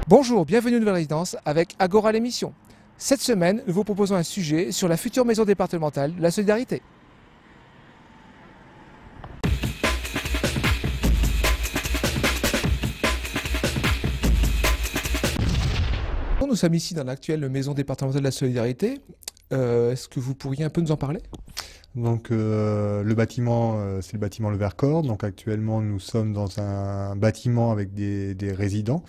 Bonjour, bienvenue à Nouvelle Résidence avec Agora l'émission. Cette semaine, nous vous proposons un sujet sur la future maison départementale de la solidarité. Nous sommes ici dans l'actuelle maison départementale de la solidarité. Est-ce que vous pourriez un peu nous en parler ? Donc le bâtiment, c'est le bâtiment Le Vercors. Donc actuellement, nous sommes dans un bâtiment avec des résidents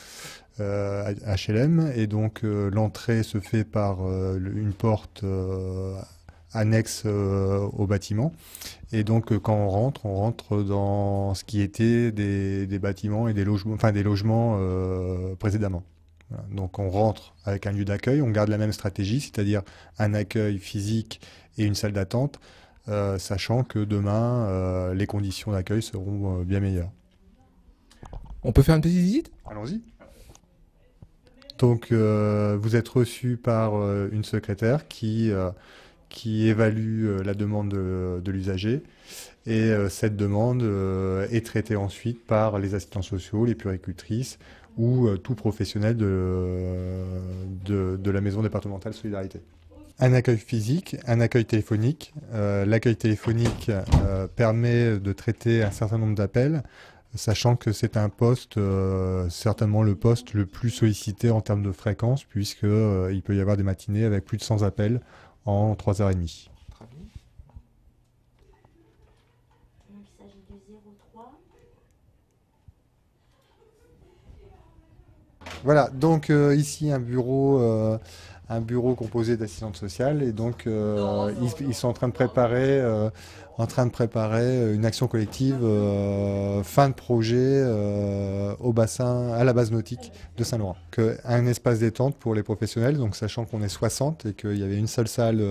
HLM. Et donc l'entrée se fait par une porte annexe au bâtiment. Et donc quand on rentre dans ce qui était des bâtiments et des logements, enfin des logements précédemment. Voilà. Donc on rentre avec un lieu d'accueil, on garde la même stratégie, c'est-à-dire un accueil physique et une salle d'attente, sachant que demain, les conditions d'accueil seront bien meilleures. On peut faire une petite visite ? Allons-y. Donc vous êtes reçu par une secrétaire qui évalue la demande de l'usager. Et cette demande est traitée ensuite par les assistants sociaux, les puéricultrices ou tout professionnel de la maison départementale Solidarité. Un accueil physique, un accueil téléphonique. L'accueil téléphonique permet de traiter un certain nombre d'appels, sachant que c'est un poste, certainement le poste le plus sollicité en termes de fréquence, puisqu'il peut y avoir des matinées avec plus de 100 appels en 3h30. Voilà, donc ici un bureau composé d'assistantes sociales et donc ils sont en train de préparer, une action collective fin de projet au bassin, à la base nautique de Saint-Laurent. Un espace détente pour les professionnels, donc sachant qu'on est 60 et qu'il y avait une seule salle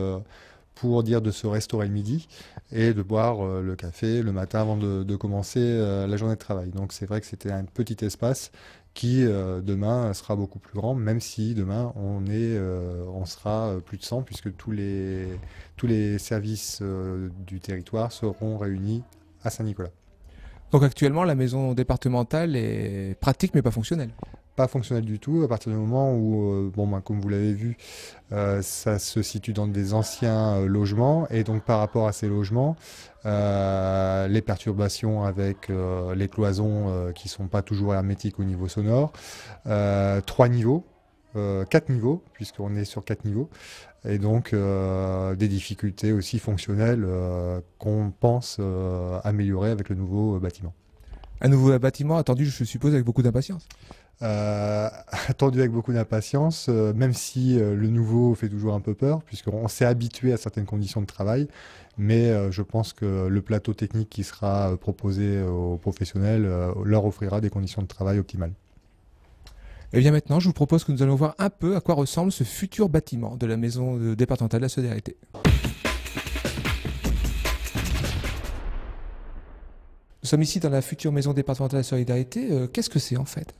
pour dire de se restaurer le midi et de boire le café le matin avant de commencer la journée de travail. Donc c'est vrai que c'était un petit espace qui demain sera beaucoup plus grand, même si demain on sera plus de 100 puisque tous les services du territoire seront réunis à Saint-Nicolas. Donc actuellement, la maison départementale est pratique mais pas fonctionnelle. Pas fonctionnel du tout à partir du moment où, comme vous l'avez vu, ça se situe dans des anciens logements et donc par rapport à ces logements, les perturbations avec les cloisons qui sont pas toujours hermétiques au niveau sonore, 3 niveaux, 4 niveaux puisqu'on est sur 4 niveaux et donc des difficultés aussi fonctionnelles qu'on pense améliorer avec le nouveau bâtiment. Un nouveau bâtiment attendu, je suppose, avec beaucoup d'impatience. Attendu avec beaucoup d'impatience, même si le nouveau fait toujours un peu peur, puisqu'on s'est habitué à certaines conditions de travail, mais je pense que le plateau technique qui sera proposé aux professionnels leur offrira des conditions de travail optimales. Et bien maintenant, je vous propose que nous allons voir un peu à quoi ressemble ce futur bâtiment de la maison départementale de la solidarité. Nous sommes ici dans la future maison départementale de la solidarité. Qu'est-ce que c'est en fait ?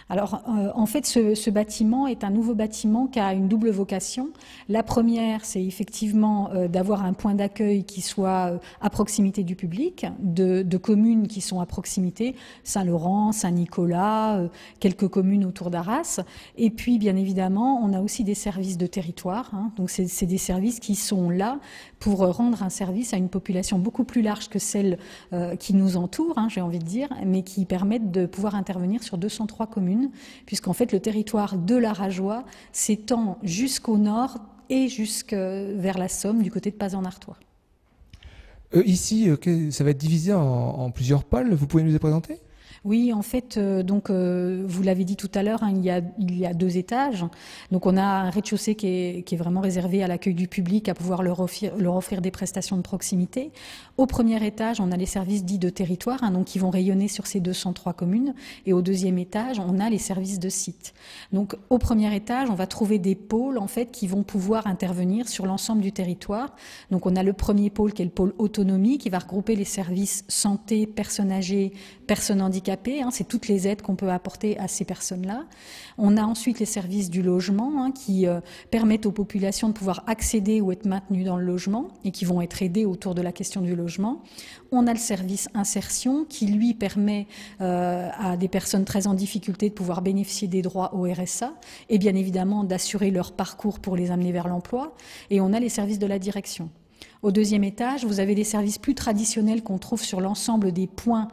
Alors, en fait, ce bâtiment est un nouveau bâtiment qui a une double vocation. La première, c'est effectivement d'avoir un point d'accueil qui soit à proximité du public, de communes qui sont à proximité, Saint-Laurent, Saint-Nicolas, quelques communes autour d'Arras. Et puis, bien évidemment, on a aussi des services de territoire. Donc, c'est des services qui sont là pour rendre un service à une population beaucoup plus large que celle qui nous entoure, j'ai envie de dire, mais qui permettent de pouvoir intervenir sur 203 communes. Puisqu'en fait le territoire de l'Arageois s'étend jusqu'au nord et jusque vers la Somme du côté de Paz-en-Artois. Ici, ça va être divisé en plusieurs pôles, vous pouvez nous les présenter ? Oui, en fait, vous l'avez dit tout à l'heure, il y a 2 étages. Donc, on a un rez-de-chaussée qui est vraiment réservé à l'accueil du public, à pouvoir leur offrir des prestations de proximité. Au premier étage, on a les services dits de territoire, donc qui vont rayonner sur ces 203 communes. Et au deuxième étage, on a les services de site. Donc, au premier étage, on va trouver des pôles, en fait, qui vont pouvoir intervenir sur l'ensemble du territoire. Donc, on a le premier pôle qui est le pôle autonomie, qui va regrouper les services santé, personnes âgées, personnes handicapées, handicapés, c'est toutes les aides qu'on peut apporter à ces personnes-là. On a ensuite les services du logement qui permettent aux populations de pouvoir accéder ou être maintenues dans le logement et qui vont être aidées autour de la question du logement. On a le service insertion qui, lui, permet à des personnes très en difficulté de pouvoir bénéficier des droits au RSA et bien évidemment d'assurer leur parcours pour les amener vers l'emploi. Et on a les services de la direction. Au deuxième étage, vous avez des services plus traditionnels qu'on trouve sur l'ensemble des points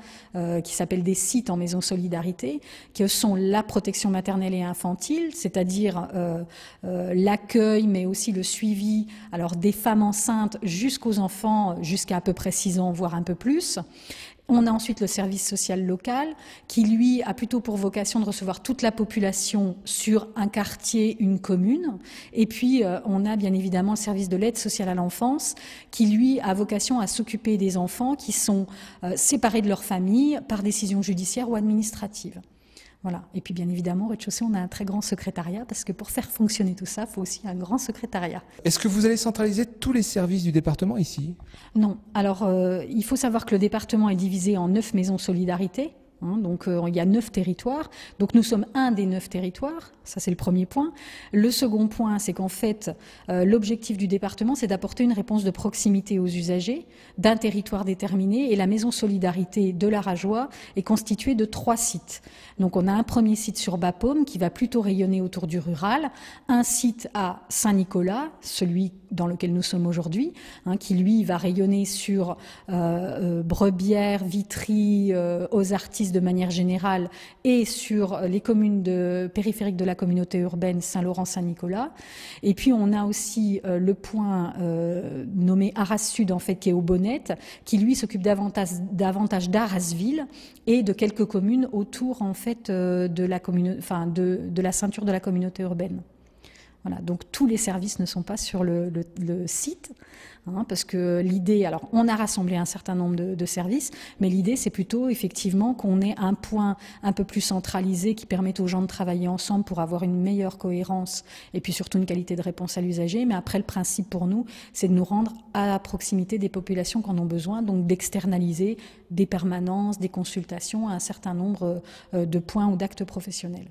qui s'appellent des sites en maison solidarité, qui sont la protection maternelle et infantile, c'est-à-dire l'accueil, mais aussi le suivi des femmes enceintes jusqu'aux enfants, jusqu'à peu près 6 ans, voire un peu plus. On a ensuite le service social local qui, lui, a plutôt pour vocation de recevoir toute la population sur un quartier, une commune. Et puis, on a bien évidemment le service de l'aide sociale à l'enfance qui, lui, a vocation à s'occuper des enfants qui sont séparés de leur famille par décision judiciaire ou administrative. Voilà. Et puis bien évidemment, au rez-de-chaussée, on a un très grand secrétariat parce que pour faire fonctionner tout ça, il faut aussi un grand secrétariat. Est-ce que vous allez centraliser tous les services du département ici? Non. Alors, il faut savoir que le département est divisé en 9 maisons solidarité. Donc il y a 9 territoires, donc nous sommes un des 9 territoires, ça c'est le premier point. Le second point, c'est qu'en fait l'objectif du département, c'est d'apporter une réponse de proximité aux usagers d'un territoire déterminé, et la maison solidarité de la Rajoie est constituée de 3 sites. Donc on a un premier site sur Bapaume qui va plutôt rayonner autour du rural, un site à Saint-Nicolas, celui dans lequel nous sommes aujourd'hui, qui lui va rayonner sur Brebières, Vitry, aux artistes de manière générale, et sur les communes périphériques de la communauté urbaine Saint-Laurent-Saint-Nicolas. Et puis on a aussi le point nommé Arras Sud, en fait, qui est aux Bonnettes, qui lui s'occupe davantage d'Arrasville et de quelques communes autour, en fait, de la ceinture de la communauté urbaine. Voilà, donc tous les services ne sont pas sur le site, parce que l'idée, alors on a rassemblé un certain nombre de services, mais l'idée c'est plutôt effectivement qu'on ait un point un peu plus centralisé qui permette aux gens de travailler ensemble pour avoir une meilleure cohérence et puis surtout une qualité de réponse à l'usager. Mais après, le principe pour nous, c'est de nous rendre à la proximité des populations qui en ont besoin, donc d'externaliser des permanences, des consultations à un certain nombre de points ou d'actes professionnels.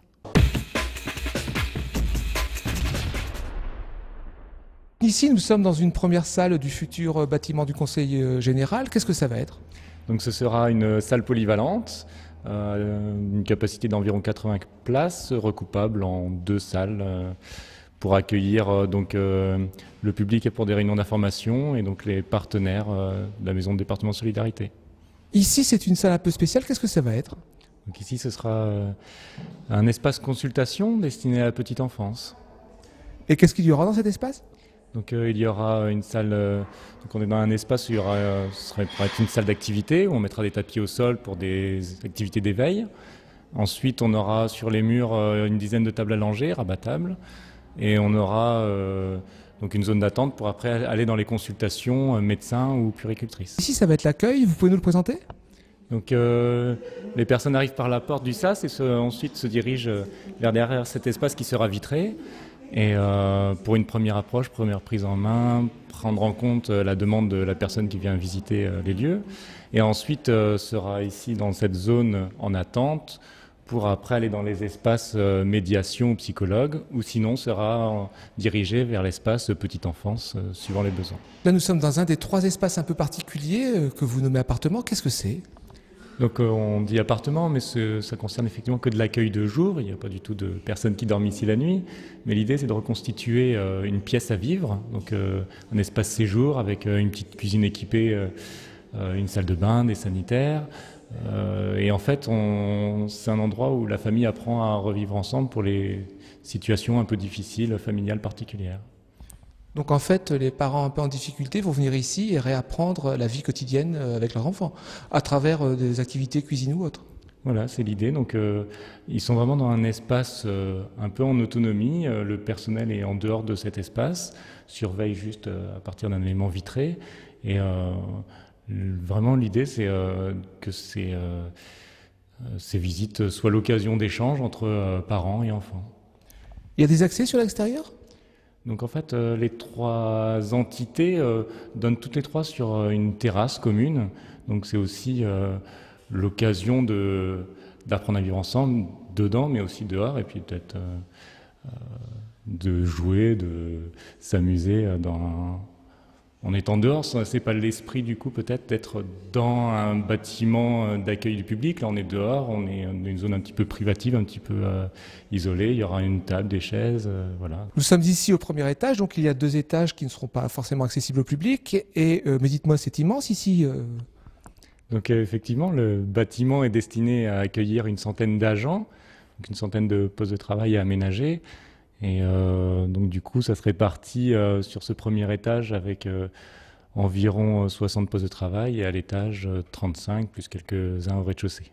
Ici, nous sommes dans une première salle du futur bâtiment du Conseil général. Qu'est-ce que ça va être? Donc ce sera une salle polyvalente, une capacité d'environ 80 places, recoupable en 2 salles pour accueillir le public et pour des réunions d'information et donc les partenaires de la maison de département Solidarité. Ici, c'est une salle un peu spéciale. Qu'est-ce que ça va être? Donc ici, ce sera un espace consultation destiné à la petite enfance. Et qu'est-ce qu'il y aura dans cet espace? Donc il y aura une salle, donc on est dans un espace où il y aura, ce pourrait être une salle d'activité où on mettra des tapis au sol pour des activités d'éveil. Ensuite on aura sur les murs une dizaine de tables allongées, rabattables, et on aura donc une zone d'attente pour après aller dans les consultations médecins ou puéricultrices. Ici ça va être l'accueil, vous pouvez nous le présenter? Donc les personnes arrivent par la porte du SAS et ensuite se dirigent vers derrière cet espace qui sera vitré. Et pour une première approche, première prise en main, prendre en compte la demande de la personne qui vient visiter les lieux. Et ensuite sera ici dans cette zone en attente pour après aller dans les espaces médiation ou psychologue, ou sinon sera dirigé vers l'espace petite enfance suivant les besoins. Là nous sommes dans un des 3 espaces un peu particuliers que vous nommez appartement. Qu'est-ce que c'est? Donc on dit appartement, mais ça concerne effectivement que de l'accueil de jour. Il n'y a pas du tout de personnes qui dorment ici la nuit. Mais l'idée, c'est de reconstituer une pièce à vivre, donc un espace séjour avec une petite cuisine équipée, une salle de bain, des sanitaires. Et en fait, c'est un endroit où la famille apprend à revivre ensemble pour les situations un peu difficiles, familiales particulières. Donc en fait, les parents un peu en difficulté vont venir ici et réapprendre la vie quotidienne avec leurs enfants, à travers des activités cuisine ou autres. Voilà, c'est l'idée. Donc ils sont vraiment dans un espace un peu en autonomie. Le personnel est en dehors de cet espace, surveille juste à partir d'un élément vitré. Et vraiment l'idée, c'est que ces visites soient l'occasion d'échanges entre parents et enfants. Il y a des accès sur l'extérieur ? Donc en fait, les 3 entités donnent toutes les 3 sur une terrasse commune. Donc c'est aussi l'occasion d'apprendre à vivre ensemble dedans, mais aussi dehors, et puis peut-être de jouer, de s'amuser en étant dehors. C'est pas l'esprit du coup peut-être d'être dans un bâtiment d'accueil du public. Là on est dehors, on est dans une zone un petit peu privative, un petit peu isolée. Il y aura une table, des chaises, voilà. Nous sommes ici au premier étage, donc il y a 2 étages qui ne seront pas forcément accessibles au public. Et mais dites-moi, c'est immense ici. Donc effectivement, le bâtiment est destiné à accueillir une centaine d'agents, donc une centaine de postes de travail à aménager. Et donc du coup, ça se répartit sur ce premier étage avec environ 60 postes de travail et à l'étage 35 plus quelques-uns au rez-de-chaussée.